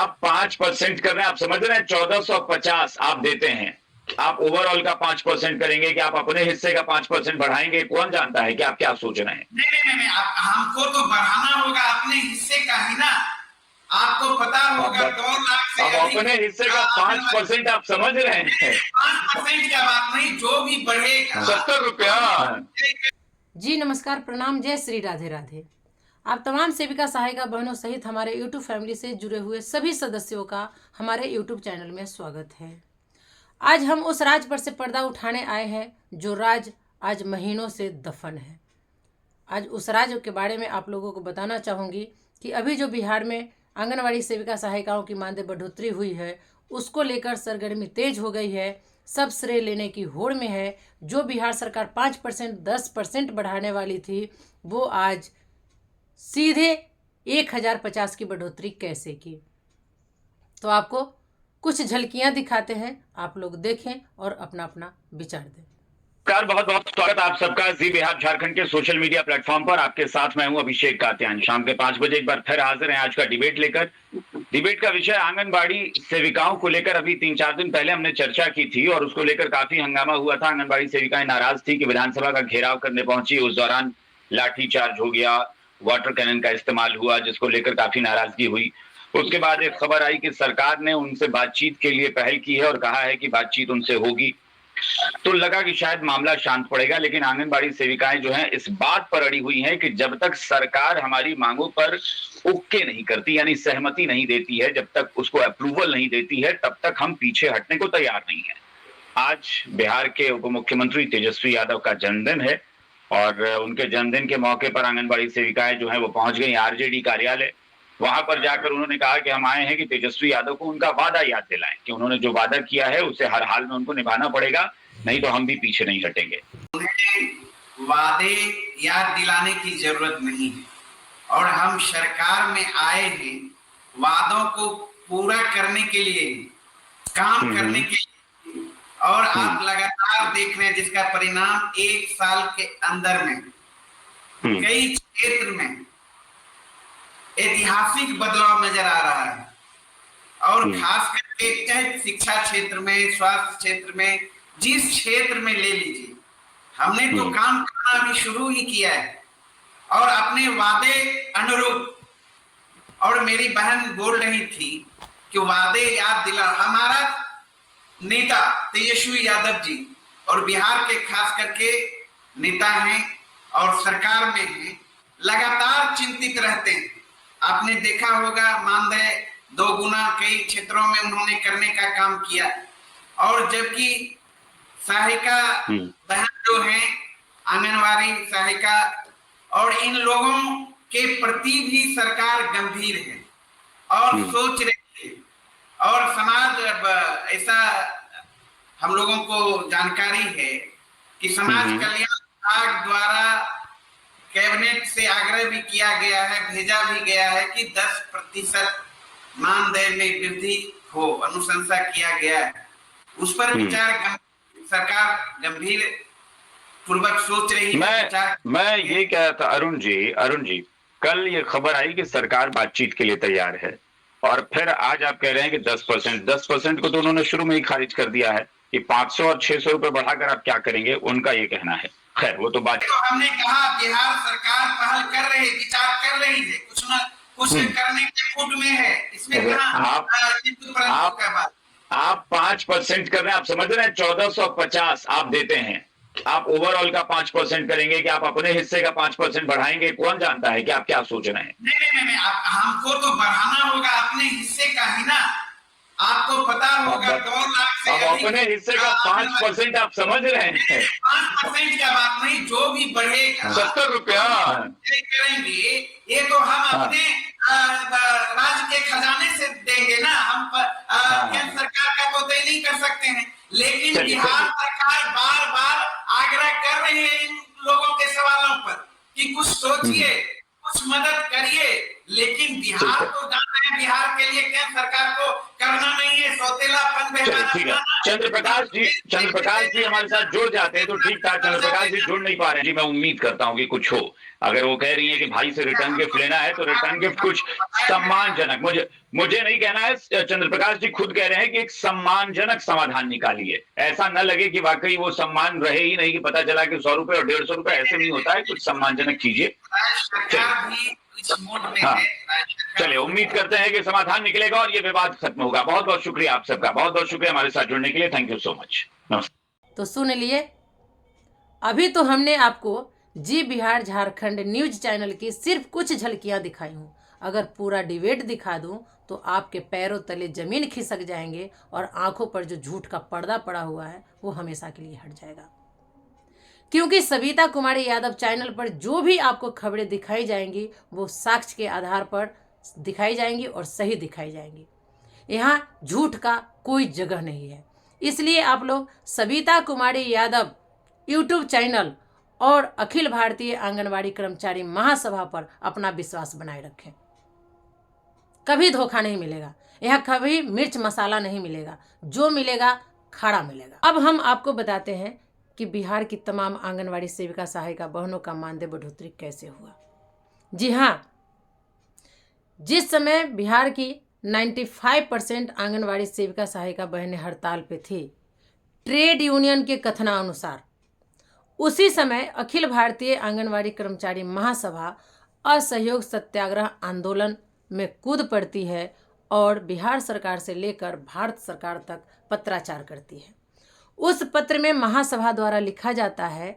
आप 5% कर रहे हैं, आप समझ रहे हैं 1450 आप देते हैं। आप ओवरऑल का 5% करेंगे कि आप अपने हिस्से का 5% बढ़ाएंगे, कौन जानता है कि आप क्या सोच रहे हैं। नहीं, हमको तो बढ़ाना होगा अपने हिस्से का ही ना। आपको पता होगा 2 लाख से अब अपने हिस्से का 5% आप समझ रहे हैं। 5% का बात नहीं, जो भी बढ़ेगा 70 रुपया। जी नमस्कार, प्रणाम, जय श्री राधे राधे। आप तमाम सेविका सहायिका बहनों सहित हमारे यूट्यूब फैमिली से जुड़े हुए सभी सदस्यों का हमारे यूट्यूब चैनल में स्वागत है। आज हम उस राज पर से पर्दा उठाने आए हैं जो राज आज महीनों से दफन है। आज उस राज के बारे में आप लोगों को बताना चाहूँगी कि अभी जो बिहार में आंगनवाड़ी सेविका सहायिकाओं की मानदेय बढ़ोतरी हुई है, उसको लेकर सरगर्मी तेज हो गई है। सब श्रेय लेने की होड़ में है। जो बिहार सरकार 5% 10% बढ़ाने वाली थी, वो आज सीधे 1050 की बढ़ोतरी कैसे की, तो आपको कुछ झलकियां दिखाते हैं, आप लोग देखें और अपना अपना विचार दें। बहुत बहुत स्वागत आप सबका जी बिहार झारखंड के सोशल मीडिया प्लेटफॉर्म पर। आपके साथ मैं हूं अभिषेक कात्यायन। शाम के 5 बजे एक बार फिर हाजिर हैं आज का डिबेट लेकर। डिबेट का विषय आंगनबाड़ी सेविकाओं को लेकर अभी 3-4 दिन पहले हमने चर्चा की थी और उसको लेकर काफी हंगामा हुआ था। आंगनबाड़ी सेविकाएं नाराज थी कि विधानसभा का घेराव करने पहुंची, उस दौरान लाठीचार्ज हो गया, वाटर कैनन का इस्तेमाल हुआ, जिसको लेकर काफी नाराजगी हुई। उसके बाद एक खबर आई कि सरकार ने उनसे बातचीत के लिए पहल की है और कहा है कि बातचीत उनसे होगी, तो लगा कि शायद मामला शांत पड़ेगा। लेकिन आंगनबाड़ी सेविकाएं जो हैं इस बात पर अड़ी हुई हैं कि जब तक सरकार हमारी मांगों पर ओके नहीं करती, यानी सहमति नहीं देती है, जब तक उसको अप्रूवल नहीं देती है, तब तक हम पीछे हटने को तैयार नहीं है। आज बिहार के उप मुख्यमंत्री तेजस्वी यादव का जन्मदिन है और उनके जन्मदिन के मौके पर आंगनबाड़ी सेविकाएं जो है वो पहुंच गई आरजेडी कार्यालय। वहां पर जाकर उन्होंने कहा कि हम आए हैं कि तेजस्वी यादव को उनका वादा याद दिलाएं कि उन्होंने जो वादा किया है उसे हर हाल में उनको निभाना पड़ेगा, नहीं तो हम भी पीछे नहीं हटेंगे। उन्हें वादे याद दिलाने की जरूरत नहीं है और हम सरकार में आए हैं वादों को पूरा करने के लिए, काम करने के लिए। और आप लगातार देख रहे हैं जिसका परिणाम 1 साल के अंदर में कई क्षेत्र में ऐतिहासिक बदलाव नजर आ रहा है। और खास करके चाहे शिक्षा क्षेत्र में, स्वास्थ्य क्षेत्र में, जिस क्षेत्र में ले लीजिए, हमने तो काम करना अभी शुरू ही किया है और अपने वादे अनुरूप। और मेरी बहन बोल रही थी कि वादे याद दिला, हमारा नेता तेजस्वी यादव जी और बिहार के खास करके नेता हैं और सरकार में हैं, लगातार चिंतित रहते हैं। आपने देखा होगा मानदेय 2 गुना कई क्षेत्रों में उन्होंने करने का काम किया। और जबकि सहायिका बहन जो है, आंगनवाड़ी सहायिका, और इन लोगों के प्रति भी सरकार गंभीर है और सोच रही है। और समाज ऐसा हम लोगों को जानकारी है कि समाज कल्याण विभाग द्वारा कैबिनेट से आग्रह भी किया गया है, भेजा भी गया है कि 10% मानदेय में वृद्धि हो, अनुशंसा किया गया है। उस पर विचार सरकार गंभीर पूर्वक सोच रही है। मैं ये कह रहा था अरुण जी, कल ये खबर आई कि सरकार बातचीत के लिए तैयार है और फिर आज आप कह रहे हैं कि 10% को तो उन्होंने शुरू में ही खारिज कर दिया है कि 500 और 600 रुपए बढ़ाकर आप क्या करेंगे, उनका ये कहना है। खैर वो तो बात, तो हमने कहा बिहार सरकार पहल कर रही, विचार कर रही है, कुछ न कुछ करने के मूड में है। इसमें आप 5% कर रहे हैं, आप समझ रहे हैं 1450 आप देते हैं। आप ओवरऑल का 5% करेंगे कि आप अपने हिस्से का 5% बढ़ाएंगे, कौन जानता है कि आप क्या सोच रहे हैं। नहीं, हमको तो बढ़ाना होगा अपने हिस्से का ही ना। आपको पता होगा 2 लाख से अपने हिस्से का 5% आप समझ रहे हैं। 5% का बात नहीं, जो भी बढ़ेगा 70 रुपया करेंगे, ये तो हम अपने राज्य के खजाने से देंगे ना। हम केंद्र सरकार का तो तय नहीं कर सकते हैं। लेकिन बिहार सरकार बार बार आग्रह कर रही है इन लोगों के सवालों पर कि कुछ सोचिए, कुछ मदद करिए। लेकिन बिहार तो जान रहे हैं बिहार के लिए हैं सरकार को करना नहीं है, सौतेलापन चलिए ठीक है। चंद्रप्रकाश जी हमारे साथ जुड़ जाते हैं तो ठीक था। चंद्रप्रकाश जी जुड़ नहीं पा रहे हैं जी, मैं उम्मीद करता हूँ कि कुछ हो। अगर वो कह रही है कि भाई से रिटर्न गिफ्ट लेना है तो रिटर्न गिफ्ट कुछ सम्मानजनक, मुझे नहीं कहना है, चंद्रप्रकाश जी खुद कह रहे हैं कि एक सम्मानजनक समाधान निकालिए। ऐसा न लगे कि वाकई वो सम्मान रहे ही नहीं, कि पता चला कि 100 रुपए और 150 रुपए, ऐसे नहीं होता है। कुछ सम्मानजनक चीजें। हाँ, चलिए उम्मीद करते हैं कि समाधान निकलेगा और ये विवाद खत्म होगा। बहुत बहुत शुक्रिया आप सबका, बहुत बहुत शुक्रिया हमारे साथ जुड़ने के लिए। Thank you so much. नमस्कार। तो सुन लिए, अभी तो हमने आपको जी बिहार झारखंड न्यूज चैनल की सिर्फ कुछ झलकियां दिखाई हूँ। अगर पूरा डिबेट दिखा दूं तो आपके पैरों तले जमीन खिसक जाएंगे और आंखों पर जो झूठ का पर्दा पड़ा हुआ है वो हमेशा के लिए हट जाएगा। क्योंकि सविता कुमारी यादव चैनल पर जो भी आपको खबरें दिखाई जाएंगी वो साक्ष्य के आधार पर दिखाई जाएंगी और सही दिखाई जाएंगी। यहाँ झूठ का कोई जगह नहीं है। इसलिए आप लोग सविता कुमारी यादव यूट्यूब चैनल और अखिल भारतीय आंगनवाड़ी कर्मचारी महासभा पर अपना विश्वास बनाए रखें। कभी धोखा नहीं मिलेगा, यहाँ कभी मिर्च मसाला नहीं मिलेगा, जो मिलेगा खड़ा मिलेगा। अब हम आपको बताते हैं कि बिहार की तमाम आंगनवाड़ी सेविका सहायिका बहनों का मानदेय बढ़ोतरी कैसे हुआ। जी हाँ, जिस समय बिहार की 95% आंगनवाड़ी सेविका सहायिका बहनें हड़ताल पे थी ट्रेड यूनियन के कथनानुसार, उसी समय अखिल भारतीय आंगनवाड़ी कर्मचारी महासभा असहयोग सत्याग्रह आंदोलन में कूद पड़ती है और बिहार सरकार से लेकर भारत सरकार तक पत्राचार करती है। उस पत्र में महासभा द्वारा लिखा जाता है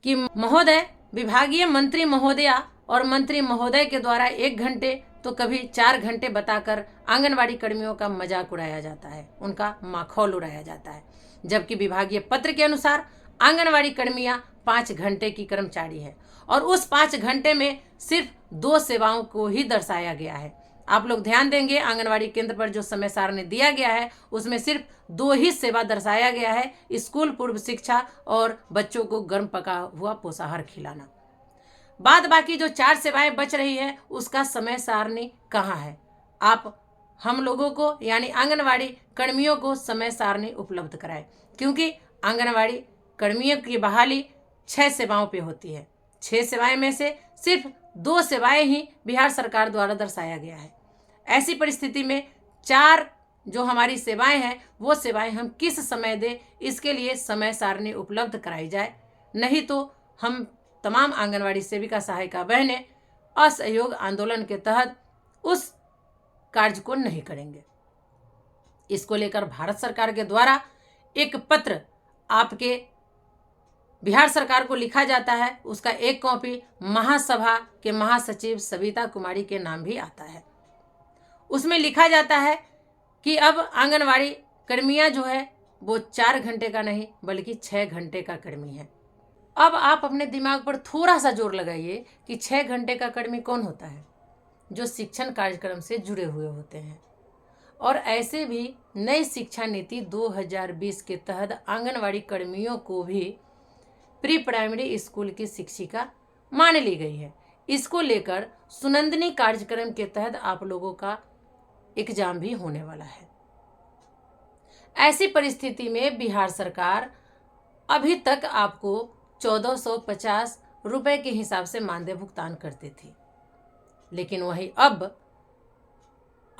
कि महोदय, विभागीय मंत्री महोदया और मंत्री महोदय के द्वारा 1 घंटे तो कभी 4 घंटे बताकर आंगनवाड़ी कर्मियों का मजाक उड़ाया जाता है, उनका माखौल उड़ाया जाता है। जबकि विभागीय पत्र के अनुसार आंगनवाड़ी कर्मियां 5 घंटे की कर्मचारी है और उस 5 घंटे में सिर्फ 2 सेवाओं को ही दर्शाया गया है। आप लोग ध्यान देंगे, आंगनवाड़ी केंद्र पर जो समय सारणी दिया गया है उसमें सिर्फ 2 ही सेवा दर्शाया गया है, स्कूल पूर्व शिक्षा और बच्चों को गर्म पका हुआ पोषाहार खिलाना। बाद बाकी जो 4 सेवाएं बच रही है उसका समय सारणी कहाँ है? आप हम लोगों को यानी आंगनवाड़ी कर्मियों को समय सारणी उपलब्ध कराए, क्योंकि आंगनवाड़ी कर्मियों की बहाली 6 सेवाओं पे होती है। 6 सेवाएं में से सिर्फ 2 सेवाएं ही बिहार सरकार द्वारा दर्शाया गया है। ऐसी परिस्थिति में 4 जो हमारी सेवाएं हैं वो सेवाएं हम किस समय दें, इसके लिए समय सारणी उपलब्ध कराई जाए। नहीं तो हम तमाम आंगनवाड़ी सेविका सहायिका बहनें असहयोग आंदोलन के तहत उस कार्य को नहीं करेंगे। इसको लेकर भारत सरकार के द्वारा एक पत्र आपके बिहार सरकार को लिखा जाता है। उसका एक कॉपी महासभा के महासचिव सविता कुमारी के नाम भी आता है। उसमें लिखा जाता है कि अब आंगनवाड़ी कर्मियां जो है वो 4 घंटे का नहीं बल्कि 6 घंटे का कर्मी है। अब आप अपने दिमाग पर थोड़ा सा जोर लगाइए कि 6 घंटे का कर्मी कौन होता है? जो शिक्षण कार्यक्रम से जुड़े हुए होते हैं। और ऐसे भी नई शिक्षा नीति 2020 के तहत आंगनवाड़ी कर्मियों को भी प्री प्राइमरी स्कूल की शिक्षिका मान ली गई है। इसको लेकर सुनंदनी कार्यक्रम के तहत आप लोगों का एग्जाम भी होने वाला है। ऐसी परिस्थिति में बिहार सरकार अभी तक आपको 1450 रुपए के हिसाब से मानदेय भुगतान करती थी, लेकिन वही अब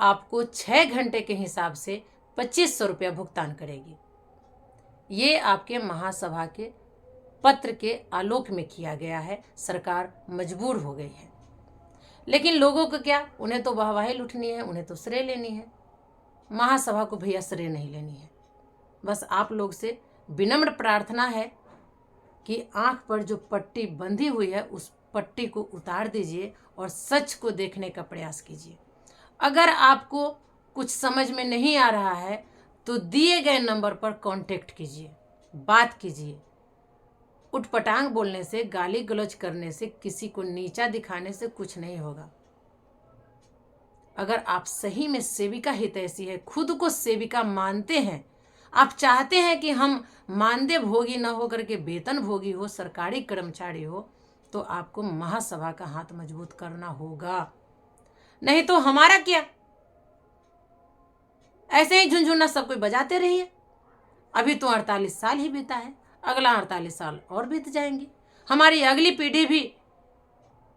आपको 6 घंटे के हिसाब से 2500 रुपया भुगतान करेगी। ये आपके महासभा के पत्र के आलोक में किया गया है। सरकार मजबूर हो गई है, लेकिन लोगों को क्या, उन्हें तो वाहवाही लुटनी है, उन्हें तो श्रेय लेनी है। महासभा को भैया श्रेय नहीं लेनी है। बस आप लोग से विनम्र प्रार्थना है कि आंख पर जो पट्टी बंधी हुई है उस पट्टी को उतार दीजिए और सच को देखने का प्रयास कीजिए। अगर आपको कुछ समझ में नहीं आ रहा है तो दिए गए नंबर पर कांटेक्ट कीजिए, बात कीजिए। उटपटांग बोलने से, गाली गलौज करने से, किसी को नीचा दिखाने से कुछ नहीं होगा। अगर आप सही में सेविका हितैषी है, खुद को सेविका मानते हैं, आप चाहते हैं कि हम मानदेय भोगी न होकर के वेतन भोगी हो, सरकारी कर्मचारी हो, तो आपको महासभा का हाथ मजबूत करना होगा। नहीं तो हमारा क्या, ऐसे ही झुनझुना सब कोई बजाते रहिए। अभी तो 48 साल ही बीता है, अगला 48 साल और बीत जाएंगे। हमारी अगली पीढ़ी भी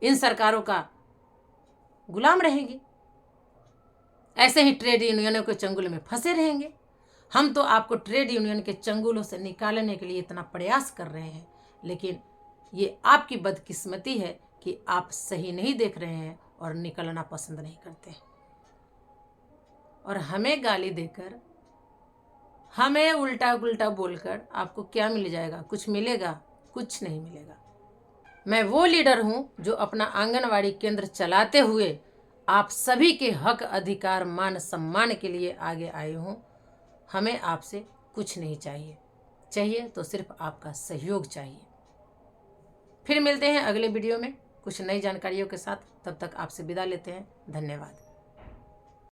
इन सरकारों का गुलाम रहेगी, ऐसे ही ट्रेड यूनियनों के चंगुल में फंसे रहेंगे। हम तो आपको ट्रेड यूनियन के चंगुलों से निकालने के लिए इतना प्रयास कर रहे हैं, लेकिन ये आपकी बदकिस्मती है कि आप सही नहीं देख रहे हैं और निकलना पसंद नहीं करते। और हमें गाली देकर, हमें उल्टा उल्टा बोलकर आपको क्या मिल जाएगा? कुछ मिलेगा? कुछ नहीं मिलेगा। मैं वो लीडर हूं जो अपना आंगनवाड़ी केंद्र चलाते हुए आप सभी के हक, अधिकार, मान सम्मान के लिए आगे आए हूं। हमें आपसे कुछ नहीं चाहिए, चाहिए तो सिर्फ आपका सहयोग चाहिए। फिर मिलते हैं अगले वीडियो में कुछ नई जानकारियों के साथ। तब तक आपसे विदा लेते हैं। धन्यवाद।